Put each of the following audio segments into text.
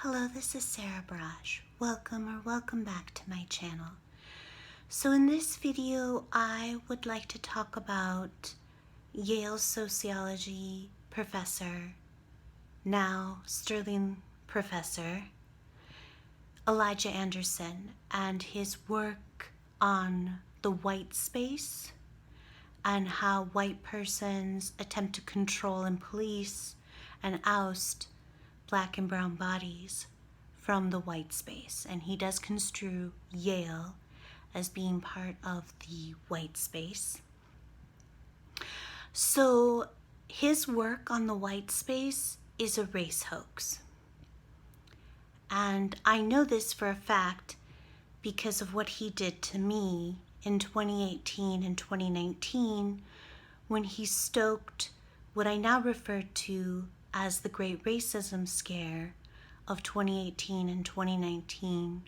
Hello, this is Sarah Braasch. Welcome back to my channel. So in this video, I would like to talk about Yale sociology professor, now Sterling professor, Elijah Anderson, and his work on the white space and how white persons attempt to control and police and oust Black and brown bodies from the white space. And he does construe Yale as being part of the white space. So his work on the white space is a race hoax. And I know this for a fact because of what he did to me in 2018 and 2019 when he stoked what I now refer to as the Great Racism Scare of 2018 and 2019,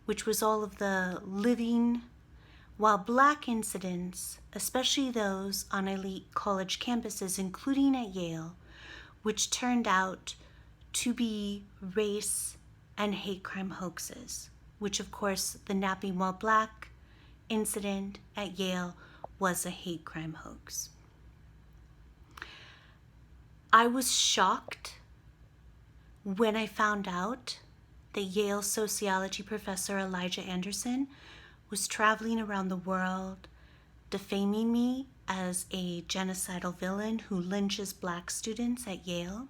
which was all of the living while Black incidents, especially those on elite college campuses, including at Yale, which turned out to be race and hate crime hoaxes, which of course the napping while Black incident at Yale was a hate crime hoax. I was shocked when I found out that Yale sociology professor Elijah Anderson was traveling around the world defaming me as a genocidal villain who lynches Black students at Yale.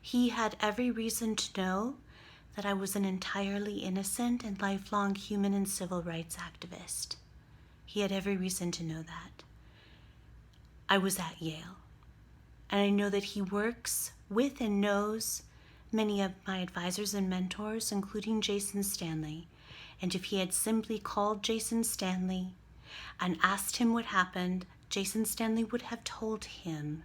He had every reason to know that I was an entirely innocent and lifelong human and civil rights activist. He had every reason to know that. I was at Yale. And I know that he works with and knows many of my advisors and mentors, including Jason Stanley. And if he had simply called Jason Stanley and asked him what happened, Jason Stanley would have told him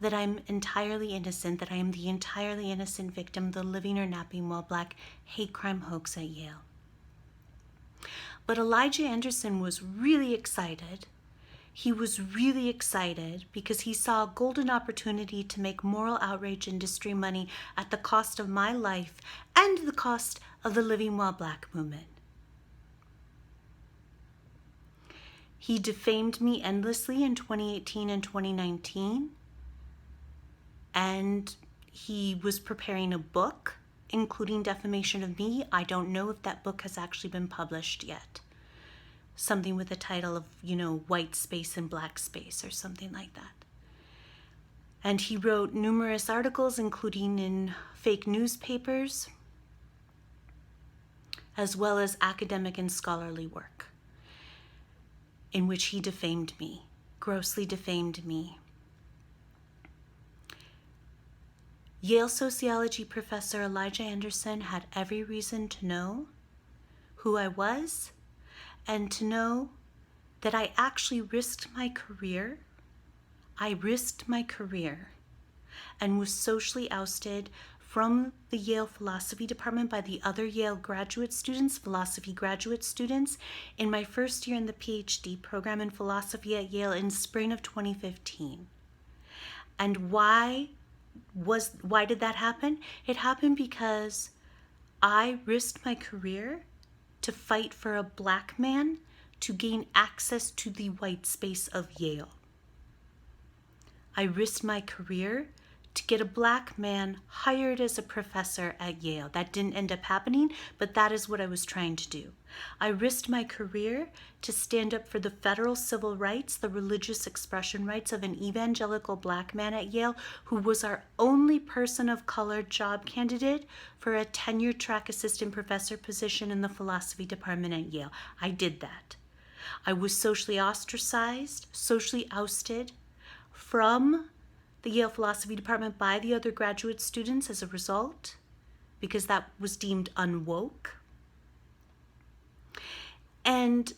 that I'm entirely innocent, that I am the entirely innocent victim of the living or napping while Black hate crime hoax at Yale. But Elijah Anderson was really excited. He was really excited because he saw a golden opportunity to make moral outrage industry money at the cost of my life and the cost of the Living While Black movement. He defamed me endlessly in 2018 and 2019, and he was preparing a book, including defamation of me. I don't know if that book has actually been published yet. Something with the title of, white space and Black space or something like that. And he wrote numerous articles, including in fake newspapers, as well as academic and scholarly work, in which he defamed me, grossly defamed me. Yale sociology professor Elijah Anderson had every reason to know who I was, and to know that I actually risked my career. I risked my career and was socially ousted from the Yale philosophy department by the other Yale graduate students, philosophy graduate students, in my first year in the PhD program in philosophy at Yale in spring of 2015. And why did that happen? It happened because I risked my career to fight for a Black man to gain access to the white space of Yale. I risked my career to get a Black man hired as a professor at Yale. That didn't end up happening, but that is what I was trying to do. I risked my career to stand up for the federal civil rights, the religious expression rights of an evangelical Black man at Yale who was our only person of color job candidate for a tenured track assistant professor position in the philosophy department at Yale. I did that. I was socially ostracized, socially ousted from the Yale philosophy department by the other graduate students as a result, because that was deemed unwoke. And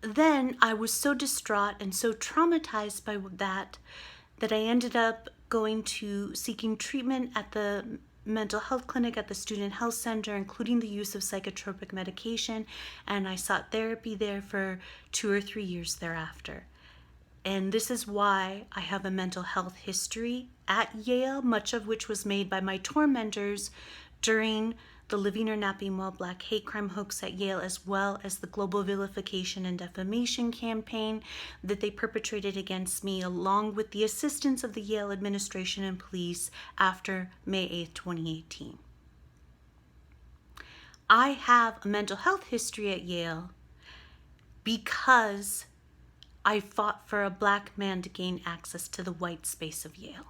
then I was so distraught and so traumatized by that I ended up seeking treatment at the mental health clinic at the student health center, including the use of psychotropic medication, and I sought therapy there for 2 or 3 years thereafter. And this is why I have a mental health history at Yale, much of which was made by my tormentors during the Living or Napping While Black hate crime hoax at Yale, as well as the global vilification and defamation campaign that they perpetrated against me, along with the assistance of the Yale administration and police after May 8th, 2018. I have a mental health history at Yale because I fought for a black man to gain access to the white space of Yale.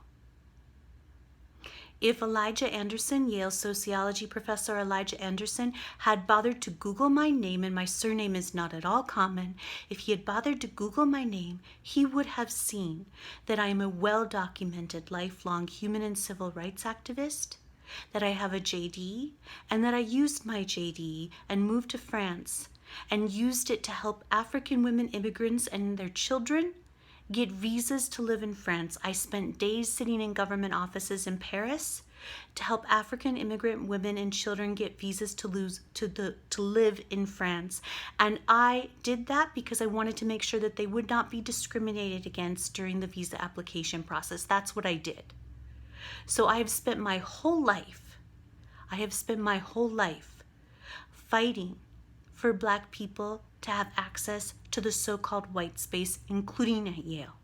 If Elijah Anderson, Yale sociology professor Elijah Anderson, had bothered to Google my name, and my surname is not at all common, if he had bothered to Google my name, he would have seen that I am a well-documented lifelong human and civil rights activist, that I have a JD, and that I used my JD and moved to France and used it to help African women immigrants and their children get visas to live in France. I spent days sitting in government offices in Paris to help African immigrant women and children get visas to live in France. And I did that because I wanted to make sure that they would not be discriminated against during the visa application process. That's what I did. So I have spent my whole life fighting for black people to have access to the so-called white space, including at Yale.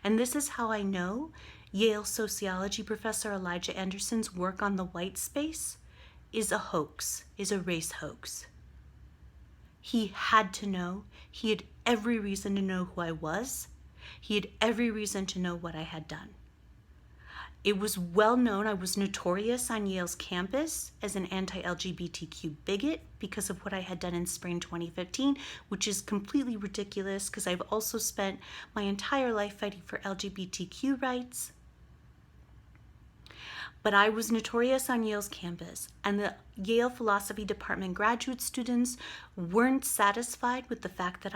And this is how I know Yale sociology professor Elijah Anderson's work on the white space is a hoax, is a race hoax. He had to know. He had every reason to know who I was. He had every reason to know what I had done. It was well known. I was notorious on Yale's campus as an anti-LGBTQ bigot because of what I had done in spring 2015, which is completely ridiculous because I've also spent my entire life fighting for LGBTQ rights. But I was notorious on Yale's campus, and the Yale Philosophy Department graduate students weren't satisfied with the fact that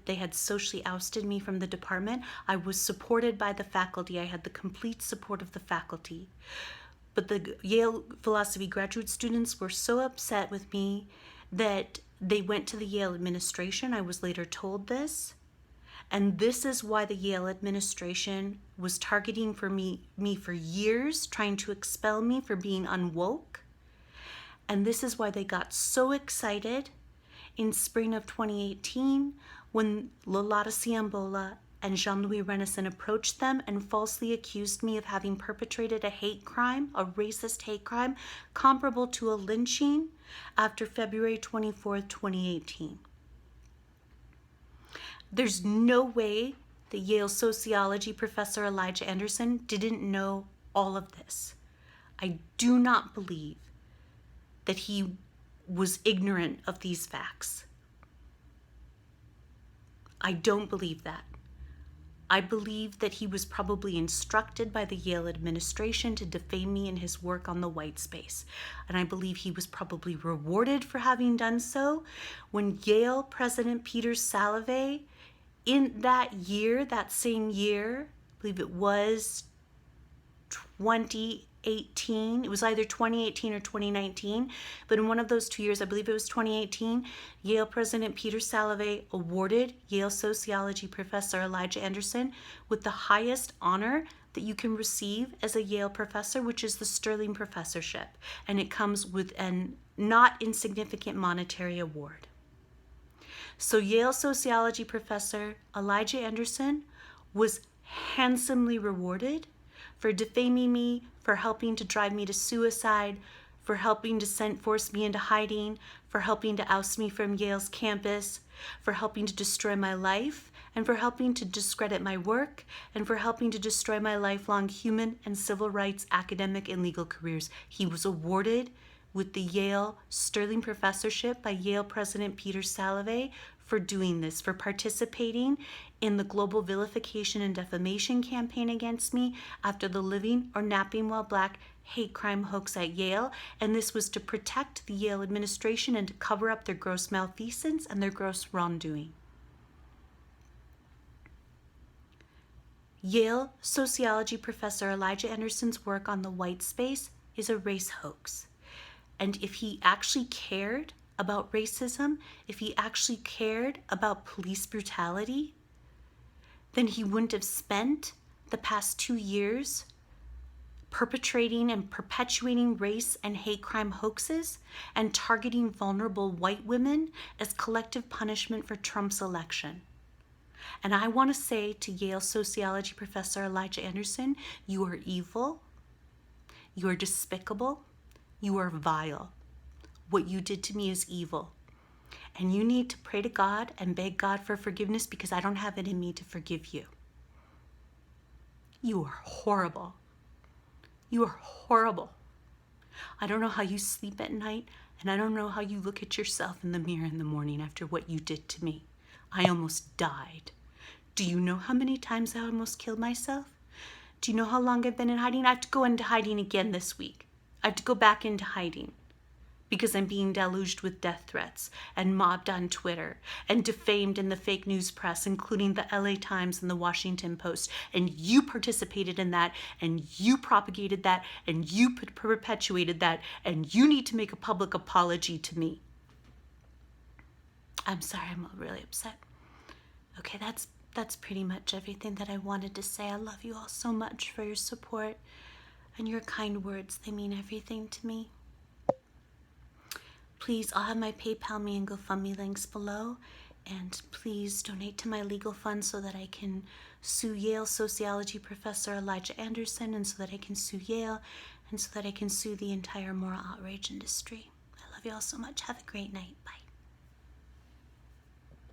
they had socially ousted me from the department. I was supported by the faculty. I had the complete support of the faculty. But the Yale Philosophy graduate students were so upset with me that they went to the Yale administration. I was later told this. And this is why the Yale administration was targeting for me for years, trying to expel me for being unwoke. And this is why they got so excited in spring of 2018 when Lolata Siambola and Jean-Louis Renison approached them and falsely accused me of having perpetrated a hate crime, a racist hate crime, comparable to a lynching after February 24th, 2018. There's no way the Yale sociology professor Elijah Anderson didn't know all of this. I do not believe that he was ignorant of these facts. I don't believe that. I believe that he was probably instructed by the Yale administration to defame me in his work on the white space. And I believe he was probably rewarded for having done so when Yale President Peter Salovey, in that year, that same year, I believe it was 2018, it was either 2018 or 2019, but in one of those 2 years, I believe it was 2018, Yale President Peter Salovey awarded Yale sociology professor Elijah Anderson with the highest honor that you can receive as a Yale professor, which is the Sterling Professorship, and it comes with an not insignificant monetary award. So Yale sociology professor Elijah Anderson was handsomely rewarded for defaming me, for helping to drive me to suicide, for helping to force me into hiding, for helping to oust me from Yale's campus, for helping to destroy my life, and for helping to discredit my work, and for helping to destroy my lifelong human and civil rights, academic, and legal careers. He was awarded with the Yale Sterling Professorship by Yale President Peter Salovey for doing this, for participating in the global vilification and defamation campaign against me after the Living or Napping While Black hate crime hoax at Yale. And this was to protect the Yale administration and to cover up their gross malfeasance and their gross wrongdoing. Yale sociology professor Elijah Anderson's work on the white space is a race hoax. And if he actually cared about racism, if he actually cared about police brutality, then he wouldn't have spent the past 2 years perpetrating and perpetuating race and hate crime hoaxes and targeting vulnerable white women as collective punishment for Trump's election. And I want to say to Yale sociology professor Elijah Anderson, you are evil, you are despicable, you are vile. What you did to me is evil. And you need to pray to God and beg God for forgiveness, because I don't have it in me to forgive you. You are horrible. You are horrible. I don't know how you sleep at night, and I don't know how you look at yourself in the mirror in the morning after what you did to me. I almost died. Do you know how many times I almost killed myself? Do you know how long I've been in hiding? I have to go into hiding again this week. I have to go back into hiding because I'm being deluged with death threats and mobbed on Twitter and defamed in the fake news press, including the LA Times and the Washington Post. And you participated in that, and you propagated that, and you perpetuated that, and you need to make a public apology to me. I'm sorry, I'm really upset. Okay, that's pretty much everything that I wanted to say. I love you all so much for your support and your kind words. They mean everything to me. Please, I'll have my PayPal, me, and GoFundMe links below. And please donate to my legal fund so that I can sue Yale sociology professor Elijah Anderson, and so that I can sue Yale, and so that I can sue the entire moral outrage industry. I love you all so much. Have a great night. Bye.